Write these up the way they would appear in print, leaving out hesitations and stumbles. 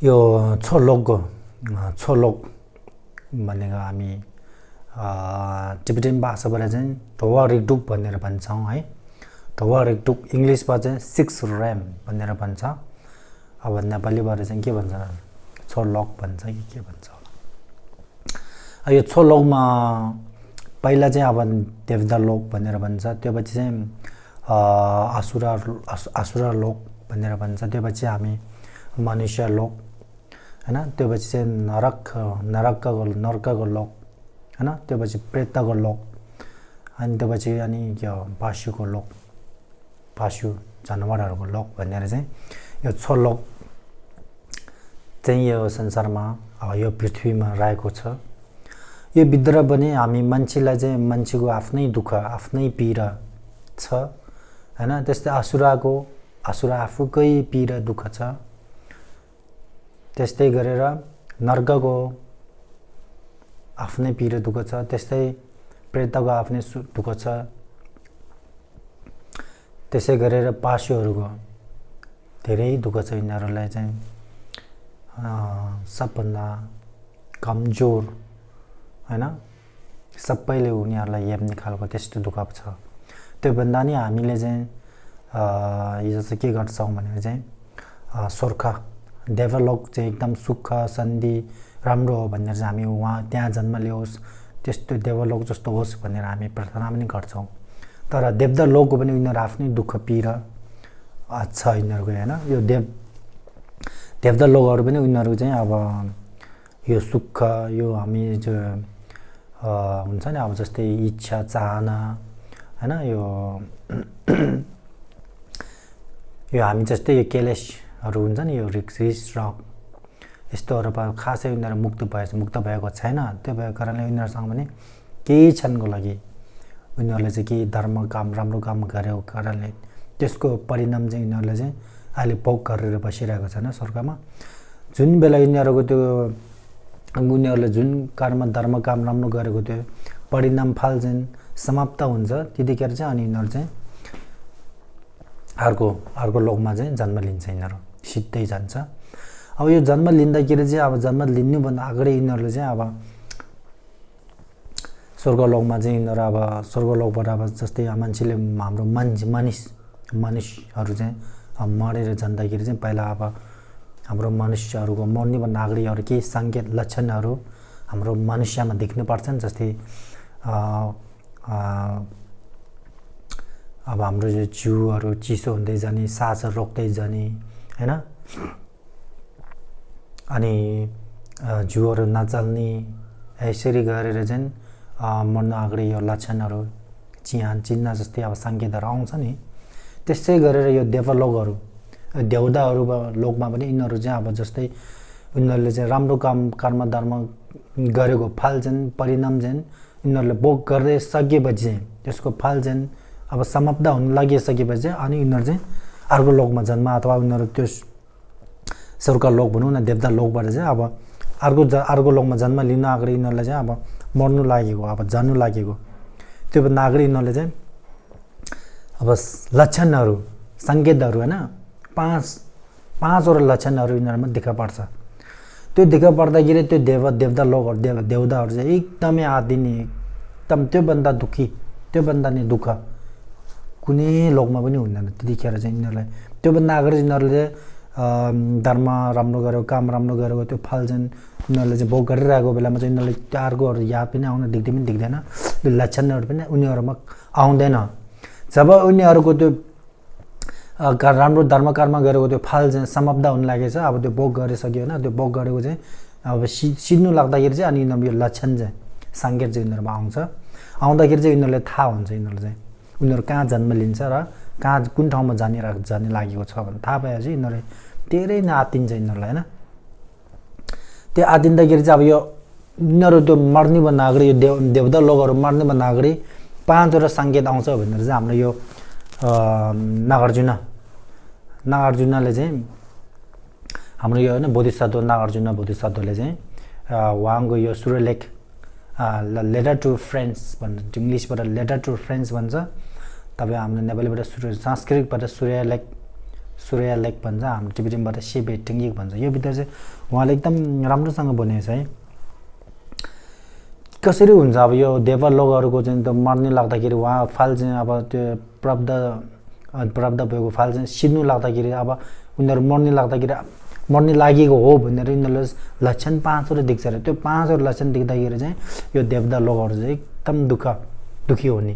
यो छोलोकको छोलोक भनेको हामी टिबेटन भाषाबाट चाहिँ ढोवा रिकटुक भनेर भन्छौँ है। ढोवा रिकटुक इङ्ग्लिसमा चाहिँ 6 र्याम भनेर भन्छ। अब नेपालीबाट चाहिँ के भन्छ, छोलोक भन्छ कि के भन्छ। यो छोलोकमा पहिला चाहिँ अब देवदा लोक भनेर भन्छ, त्योपछि चाहिँ असुरा लोक भनेर भन्छ, त्योपछि हामी मनुष्य लोक हैन, त्योपछि चाहिँ नरकको लोक हैन, त्योपछि प्रेतको लोक, अनि त्योपछि अनि यो पशुको लोक, पशु जनावरहरूको लोक भनेर चाहिँ यो छोलोक चाहिँ यो संसारमा यो पृथ्वीमा रहेको छ। यो भित्र पनि हामी मान्छेलाई चाहिँ मान्छेको आफ्नै दुःख आफ्नै पीडा छ हैन। त्यस्तै असुरा आफूकै पीडा दुःख छ। त्यस्तै गरेर नर्कको आफ्नै पीडा दुःख छ। त्यस्तै प्रेतको आफ्नै दुःख छ। त्यसै गरेर पशुहरूको धेरै दुःख छ। यिनीहरूलाई चाहिँ सबभन्दा कमजोर हैन, सबैले उनीहरूलाई हेर्ने खालको त्यस्तो दुःख छ। त्योभन्दा नि हामीले चाहिँ यो चाहिँ के गर्छौँ भनेर चाहिँ स्वर्ग देवलोक चाहिँ एकदम सुख शान्ति राम्रो हो भनेर चाहिँ हामी वहाँ त्यहाँ जन्म लियोस्, त्यस्तो देवलोक जस्तो होस् भनेर हामी प्रार्थना पनि गर्छौँ। तर देवदा लोकको पनि यिनीहरू आफ्नै दुःख पीडा छ यिनीहरूको हैन। यो देवदा लोकहरू पनि यिनीहरू चाहिँ अब यो सुख यो हामी जो हुन्छ नि अब जस्तै इच्छा चाहना हैन, यो हामी जस्तै यो केलेसहरू हुन्छ नि, यो रिस रक यस्तोहरू खासै यिनीहरू मुक्त भएको छैन। त्यो भएको कारणले यिनीहरूसँग पनि केही क्षणको लागि उनीहरूले चाहिँ केही धर्म काम राम्रो काम गरेको कारणले त्यसको परिणाम चाहिँ यिनीहरूले चाहिँ अहिले भोग गरेर बसिरहेको छ स्वर्गमा। जुन बेला यिनीहरूको त्यो उनीहरूले जुन धर्म काम राम्रो गरेको त्यो परिणाम फल चाहिँ समाप्त हुन्छ, त्यतिखेर चाहिँ अनि यिनीहरू चाहिँ अर्को लोकमा चाहिँ जन्म लिन्छ, यिनीहरू सिधै जान्छ। अब यो जन्म लिँदाखेरि चाहिँ अब जन्म लिनुभन्दा अगाडि यिनीहरूले चाहिँ अब स्वर्गलोकमा चाहिँ यिनीहरू अब स्वर्गलोकबाट अब जस्तै मान्छेले हाम्रो मनुष्यहरू चाहिँ मरेर जाँदाखेरि चाहिँ पहिला अब हाम्रो मनुष्यहरूको मर्नुभन्दा अगाडि अरू केही सङ्केत लक्षणहरू हाम्रो मनुष्यमा देख्नुपर्छन्। जस्तै अब हाम्रो यो जिउहरू चिसो हुँदै जाने, सासहरू रोक्दै जाने हैन, अनि जिउहरू नचल्ने, यसरी गरेर चाहिँ मर्न अगाडि यो लक्षणहरू चिन्ह जस्तै अब सङ्केतहरू आउँछ नि। त्यसै गरेर यो देवलोकहरू देवदाहरू लोकमा पनि यिनीहरू चाहिँ अब जस्तै यिनीहरूले चाहिँ राम्रो काम कर्म धर्म गरेको फल चाहिँ परिणाम चाहिँ यिनीहरूले भोग गर्दै सकेपछि चाहिँ त्यसको फल चाहिँ अब समाप्त हुन लागिसकेपछि चाहिँ अनि यिनीहरू चाहिँ अर्को लोकमा जन्म अथवा यिनीहरू त्यो स्वर्ग लोक भनौँ न, देवता लोकबाट चाहिँ अब अर्को लोकमा जन्म लिन अगाडि यिनीहरूलाई चाहिँ अब मर्नु लागेको अब जानु लागेको त्योभन्दा अगाडि यिनीहरूले चाहिँ अब लक्षणहरू सङ्केतहरू हैन, पाँचवटा लक्षणहरू यिनीहरूमा देखा पर्छ। त्यो देखा पर्दाखेरि त्यो देवता लोकहरू देवताहरू चाहिँ एकदमै आदिनी एकदम त्योभन्दा दुःखी त्योभन्दा नि दुःख कुनै लोकमा पनि हुँदैन। त्यतिखेर चाहिँ यिनीहरूलाई त्योभन्दा अगाडि यिनीहरूले धर्म राम्रो गरेको काम राम्रो गरेको त्यो फल चाहिँ यिनीहरूले चाहिँ भोग गरिरहेको बेलामा चाहिँ यिनीहरूले त्यो अर्कोहरू याद पनि आउन देख्दैन, त्यो लक्षणहरू पनि उनीहरूमा आउँदैन। जब उनीहरूको त्यो राम्रो धर्म कर्म गरेको त्यो फल चाहिँ समाप्त हुन लागेछ, अब त्यो भोग गरिसक्यो होइन, त्यो भोग गरेको चाहिँ अब सिद्नु लाग्दाखेरि चाहिँ अनि यिनीहरू यो लक्षण चाहिँ सङ्केत चाहिँ यिनीहरूमा आउँदाखेरि चाहिँ यिनीहरूलाई थाहा हुन्छ उनीहरू कहाँ जन्म लिन्छ र कहाँ कुन ठाउँमा जाने लागेको छ भने थाहा पाएपछि यिनीहरू धेरै नै आत्तिन्छ यिनीहरूलाई होइन। त्यो आत्तिँदाखेरि चाहिँ अब यो यिनीहरू त्यो मर्नुभन्दा अगाडि यो देवता लोकहरू मर्नुभन्दा अगाडि 5वटा सङ्केत आउँछ भनेर चाहिँ हाम्रो यो नागार्जुनले चाहिँ हाम्रो यो होइन बोधिसत्व नागार्जुन बोधिसत्वले चाहिँ उहाँको यो सूर्यलेख लेटर टु फ्रेन्ड्स भन्छ, इङ्ग्लिसबाट लेटर टु फ्रेन्ड्स भन्छ। तपाईँ हाम्रो नेपालीबाट संस्कृतबाट सूर्य लेक भन्छ, हाम्रो टिबेटनबाट सेबे टेङ्गिक भन्छ। यो भित्र चाहिँ उहाँले एकदम राम्रोसँग भनेको छ है। कसरी हुन्छ अब यो देवलोकहरूको चाहिँ त मर्ने लाग्दाखेरि उहाँ फाल चाहिँ अब त्यो प्राप्त भएको फाल चाहिँ सिद्नु लाग्दाखेरि अब उनीहरू मर्ने लागेको हो भनेर यिनीहरूले लक्षण 5 देख्छ र त्यो 5 लक्षण देख्दाखेरि चाहिँ यो देवता लोकहरू चाहिँ एकदम दुखी हुने,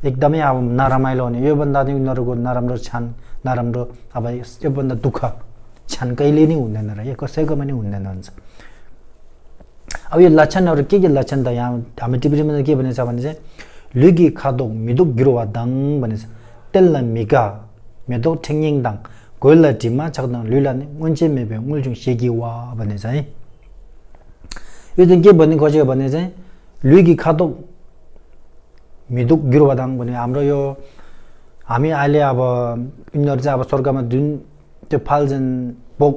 एकदमै अब नरमाइलो हुने। योभन्दा चाहिँ उनीहरूको नराम्रो अब योभन्दा दुःख क्षण कहिले नै हुँदैन र यो कसैकोमा नि हुँदैन हुन्छ। अब यो लक्षणहरू के लक्षण त यहाँ हाम्रो टिबेटमा के भनेछ भने चाहिँ लुगी खादोक मिदुक गिरोवा दाङ भनेछ। तेल्ला मिका मेदोक ठेङ्गिङ दाङ गोइला टिममा चक्दाङ लुला मुन्चे मेबे मुलजुङ सेगिवा भनेछ है। यो चाहिँ के भन्ने खोजेको भने चाहिँ लुगी खादोक मिदुक गिरोवा दाङ भने हाम्रो यो हामी अहिले अब यिनीहरू चाहिँ अब स्वर्गमा जुन त्यो फाल चाहिँ भोग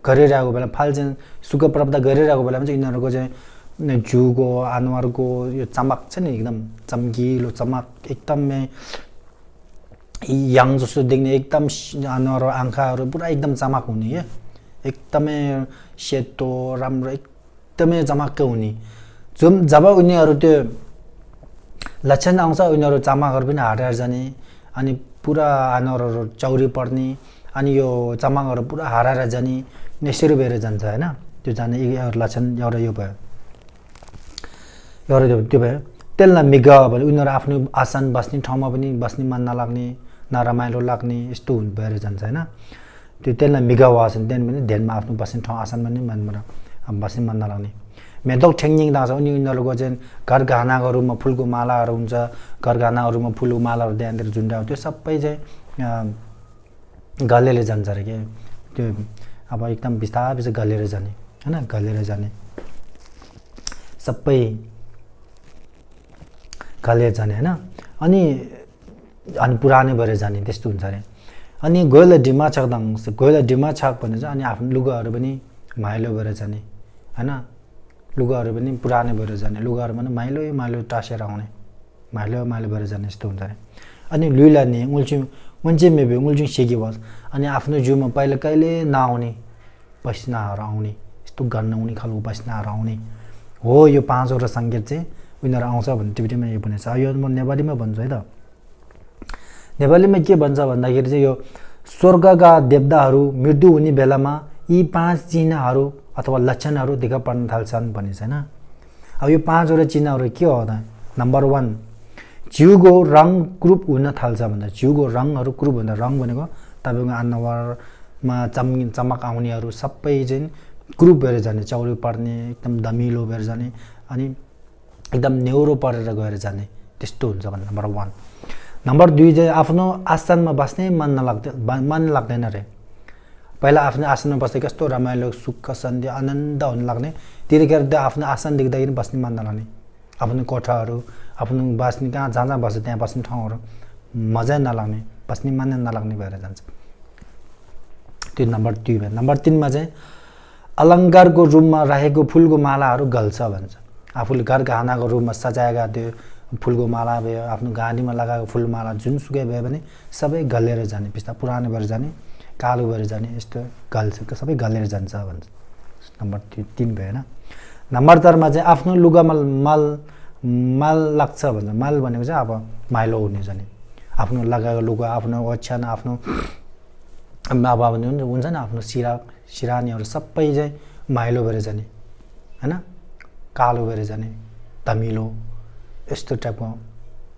गरिरहेको बेला फाल चाहिँ सुख प्राप्त गरिरहेको बेलामा चाहिँ यिनीहरूको चाहिँ जिउको अनुहारको यो चमक छ नि एकदम चम्किलो चमक एकदमै याङ जस्तो देख्ने, एकदम अनुहार आँखाहरू पुरा एकदम चमक हुने क्या, एकदमै सेतो राम्रो एकदमै चमक्क हुने। जब उनीहरू त्यो लक्षण आउँछ उनीहरू चमकहरू पनि हराएर जाने अनि पुरा अनुहारहरू चौरी पर्ने अनि यो चमकहरू पुरा हराएर जाने, यसरी भएर जान्छ होइन। त्यो जाने लक्षण एउटा यो भयो, एउटा त्यो भयो। त्यसलाई मिग भने उनीहरू आफ्नो आसन बस्ने ठाउँमा पनि बस्ने मन नलाग्ने, नरमाइलो लाग्ने यस्तो भएर जान्छ होइन। त्यो त्यसलाई मिगावा आसन त्यहाँदेखि पनि ध्यानमा आफ्नो बस्ने ठाउँ आसनमा पनि बस्ने मन नलाग्ने। मेदोक ठेङ्गिङ दाङ छ उनीहरूको चाहिँ घर गहनाहरूमा फुलको मालाहरू हुन्छ, घर गहनाहरूमा फुलको मालाहरू त्यहाँनिर झुन्डायो, त्यो सबै चाहिँ गलेर जान्छ अरे के। त्यो अब एकदम बिस्तारै गलेर जाने होइन, गलेर जाने सबै गलेर जाने होइन। अनि पुरानै भएर जाने त्यस्तो हुन्छ अरे। अनि गोइला ढिमा छक्दाङ गोइला ढिमा छक भने चाहिँ अनि आफ्नो लुगाहरू पनि माइलो भएर जाने होइन, लुगाहरू पनि पुरानै भएर जाने, लुगाहरू पनि माइलो टाँसेर आउने, माइलो भएर जाने यस्तो हुन्छ अरे। अनि लुइला नि मुन्चे मेबे उल्जुङ सेकी बस अनि आफ्नो जिउमा पहिला कहिले नआउने पसिनाहरू आउने, यस्तो गर्न आउने खालको पसिनाहरू आउने हो। यो 5 सङ्केत चाहिँ उनीहरू आउँछ भने टिबेटमा यो भनेछ। यो म नेपालीमा भन्छु है त। नेपालीमा के भन्छ भन्दाखेरि चाहिँ यो स्वर्गका देवताहरू मृत्यु हुने बेलामा यी 5 चिन्हहरू अथवा लक्षणहरू देखा पर्न थाल्छन् भनिन्छ होइन। अब यो 5 चिन्हहरू के हो त? नम्बर 1 जिउको रङ क्रुप हुन थाल्छ भन्छ। जिउको रङहरू क्रुप भन्दा रङ भनेको तपाईँको अनुहारमा चमक आउनेहरू सबै चाहिँ क्रुप भएर जाने, चौरी पर्ने, एकदम दमिलो भएर जाने अनि एकदम नेउरो परेर गएर जाने त्यस्तो हुन्छ भन्ने नम्बर 1। नम्बर 2 चाहिँ आफ्नो आसनमा बस्ने मन लाग्दैन रे। पहिला आफ्नो आसनमा बस्दै कस्तो रमाइलो सुख शान्ति आनन्द हुन लाग्ने, त्यतिखेर त्यो आफ्नो आसन देख्दाखेरि बस्ने मन नलाग्ने, आफ्नो कोठाहरू आफ्नो बस्ने जहाँ बस्छ त्यहाँ बस्ने ठाउँहरू मजा नलाग्ने, बस्ने मन नलाग्ने भएर जान्छ। त्यो नम्बर 2 भयो। नम्बर 3 मा चाहिँ अलङ्कारको रूपमा राखेको फुलको मालाहरू गल्छ भन्छ। आफूले घर गहनाको रूपमा सजाएका त्यो फुलको माला भयो, आफ्नो गाडीमा लगाएको फुलमाला जुनसुकै भयो भने सबै गलेर जाने, बिस्तारै पुरानो भएर जाने, कालो भएर जाने, यस्तो गल्छ सबै गलेर जान्छ भन्छ। नम्बर 3 भयो होइन। नम्बर 4 मा चाहिँ आफ्नो लुगामा माल लाग्छ भन्छ। माल भनेको चाहिँ अब माइलो हुने जाने, आफ्नो लगाएको लुगा, आफ्नो ओछ्यान, आफ्नो अब हुन्छ नि आफ्नो सिरानीहरू सबै चाहिँ माइलो भएर जाने होइन, कालो भएर जाने, तमिलो यस्तो टाइपको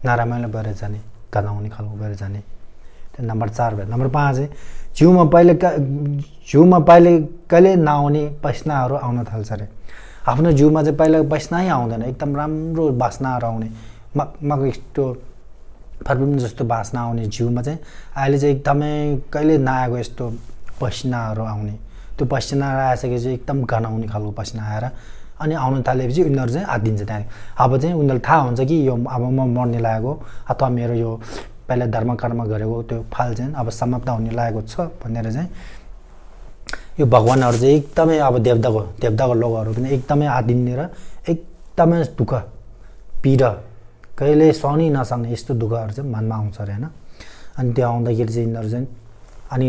नरामाइलो भएर जाने, गनाउने खालको भएर जाने। त्यो नम्बर 4 भयो। नम्बर 5 चाहिँ जिउमा पहिले कहिले नआउने पसिनाहरू आउन थाल्छ अरे। आफ्नो जिउमा चाहिँ पहिला पसिनै आउँदैन, एकदम राम्रो बास्नाहरू आउने, मग यस्तो फर्फुम जस्तो बास्ना आउने जिउमा चाहिँ अहिले चाहिँ एकदमै कहिले नआएको यस्तो पसिनाहरू आउने। त्यो पसिना आइसकेपछि एकदम गनाउने खालको पसिना आएर अनि आउनु थालेपछि उनीहरू चाहिँ आत्तिन्छ त्यहाँ। अब चाहिँ उनीहरूलाई थाहा हुन्छ कि यो अब म मर्ने लागेको अथवा मेरो यो पहिला धर्मकर्म गरेको त्यो फल चाहिँ अब समाप्त हुने लागेको छ भनेर चाहिँ यो भगवान्हरू चाहिँ एकदमै अब देवताको लोकहरू पनि एकदमै आत्तिने र एकदमै दुःख पीडा कहिले सहनै नसक्ने यस्तो दुःखहरू चाहिँ मनमा आउँछ अरे होइन। अनि त्यो आउँदाखेरि चाहिँ यिनीहरू चाहिँ अनि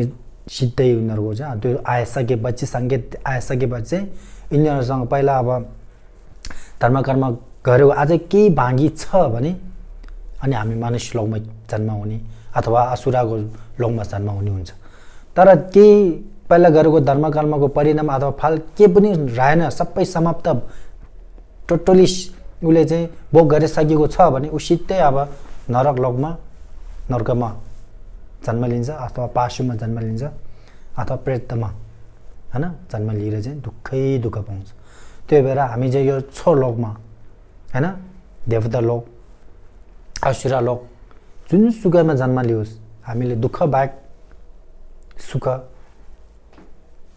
सिधै उनीहरूको चाहिँ त्यो आइसकेपछि सङ्केत आइसकेपछि यिनीहरूसँग पहिला अब धर्मकर्म गऱ्यो अझै केही बाँकी छ भने अनि हामी मानुष्य लोकमा जन्म हुने अथवा असुराको लोकमा जन्म हुने हुन्छ। तर केही पहिला गरेको धर्मकर्मको परिणाम अथवा फल के पनि रहेन, सबै समाप्त टोटली उसले चाहिँ भोग गरिसकेको छ भने ऊ सिधै अब नरक लोकमा नर्कमा जन्म लिन्छ अथवा पाशुमा जन्म लिन्छ अथवा प्रेतमा हैन जन्म लिएर चाहिँ दुःखै दुःख पाउँछ। त्यही भएर हामी चाहिँ यो छो लोकमा हैन देवता लोक असुरा लोक जुन सुखमा जन्म लियोस् हामीले दुःख बाहेक सुख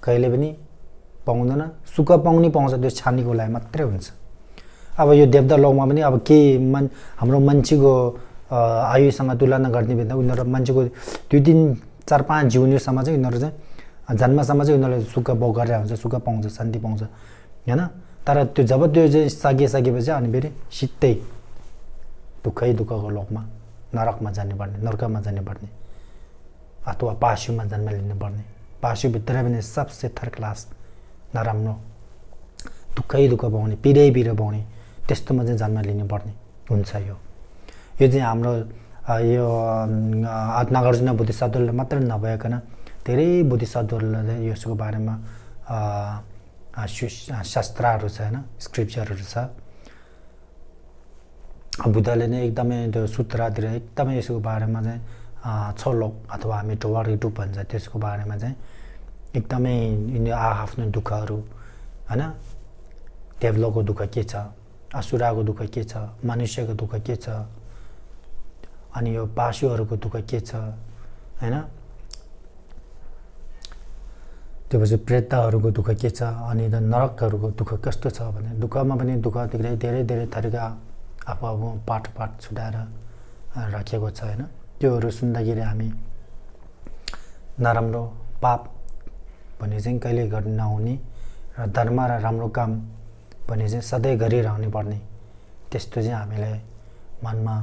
कहिले पनि पाउँदैन। सुख पाउनै पाउँछ त्यो छानीको लागि मात्रै हुन्छ। अब यो देवता लोकमा पनि अब के हाम्रो मान्छेको आयुसँग तुलना गर्ने बेला उनीहरू मान्छेको 2 3 4 5 जिउनेसम्म चाहिँ उनीहरू चाहिँ जन्मसम्म चाहिँ उनीहरूले सुख भोग गरेर हुन्छ, सुख पाउँछ, शान्ति पाउँछ हैन। तर त्यो जब त्यो चाहिँ सकिसकेपछि अनि फेरि सिधै दुःखै दुःखको लोकमा नरकमा जानुपर्ने, नर्कमा जानुपर्ने अथवा पाशुमा जन्म लिनुपर्ने। पाशुभित्र पनि सबसे थर्ड क्लास नराम्रो दुःखै दुःख पाउने, पिरै पिरो पाउने त्यस्तोमा चाहिँ जन्म लिनुपर्ने हुन्छ। यो चाहिँ हाम्रो यो नागार्जुन बोधिसत्वले मात्र नभएकन धेरै बोधिसत्वहरूले यसको बारेमा शास्त्रहरू छ हैन, स्क्रिप्चरहरू छ। बुद्धले नै एकदमै त्यो सूत्रतिर एकदमै यसको बारेमा चाहिँ छोलोक अथवा हामी टोवार युट्युब भन्छ त्यसको बारेमा चाहिँ एकदमै आफ्नो दुःखहरू हैन, देवलोकको दुःख के छ, असुराको दुःख के छ, मनुष्यको दुःख के छ, अनि यो पाशुहरूको दुःख के छ हैन, त्यसपछि प्रेतहरूको दुःख के छ, अनि नरकहरूको दुःख कस्तो छ भने दुःखमा पनि दुःख धेरै धेरै धेरै थरीका आफू पाठ छुटाएर राखेको छ हैन। त्योहरू सुन्दाखेरि हामी नराम्रो पाप भने चाहिँ कहिले गर्नु नहुने र धर्म र राम्रो काम भने चाहिँ सधैँ गरिरहनु पर्ने त्यस्तो चाहिँ हामीलाई मनमा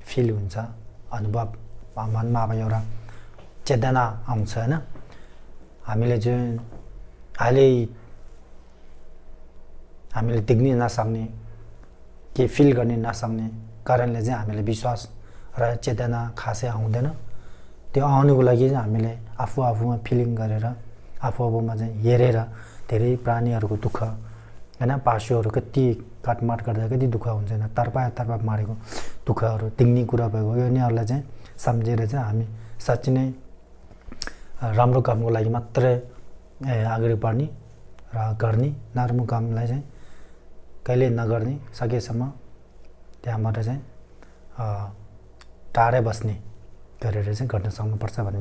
फिल हुन्छ, अनुभव मनमा अब एउटा चेतना आउँछ हैन। हामीले चाहिँ हामीले देख्न नसक्ने के फिल गर्ने नसक्ने कारणले चाहिँ हामीले विश्वास र चेतना खासै आउँदैन। त्यो आउनुको लागि चाहिँ हामीले आफूमा फिलिङ गरेर आफूमा चाहिँ हेरेर धेरै प्राणीहरूको दुःख हैन, पाशुहरू कति काटमाट गर्दा कति दुःख हुन्छ हैन, तर्पा मारेको दुःखहरू देख्ने कुरा भएको यो यिनीहरूलाई चाहिँ सम्झेर चाहिँ हामी साँच्चै नै राम्रो कामको लागि मात्रै अगाडि बढ्ने र गर्ने, नराम्रो कामलाई चाहिँ कहिले नगर्ने, सकेसम्म त्यहाँबाट चाहिँ टाढै बस्ने गरेर चाहिँ गर्न सक्नुपर्छ भन्ने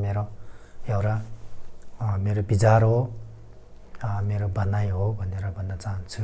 मेरो विचार हो, मेरो भनाइ हो भनेर भन्न चाहन्छु।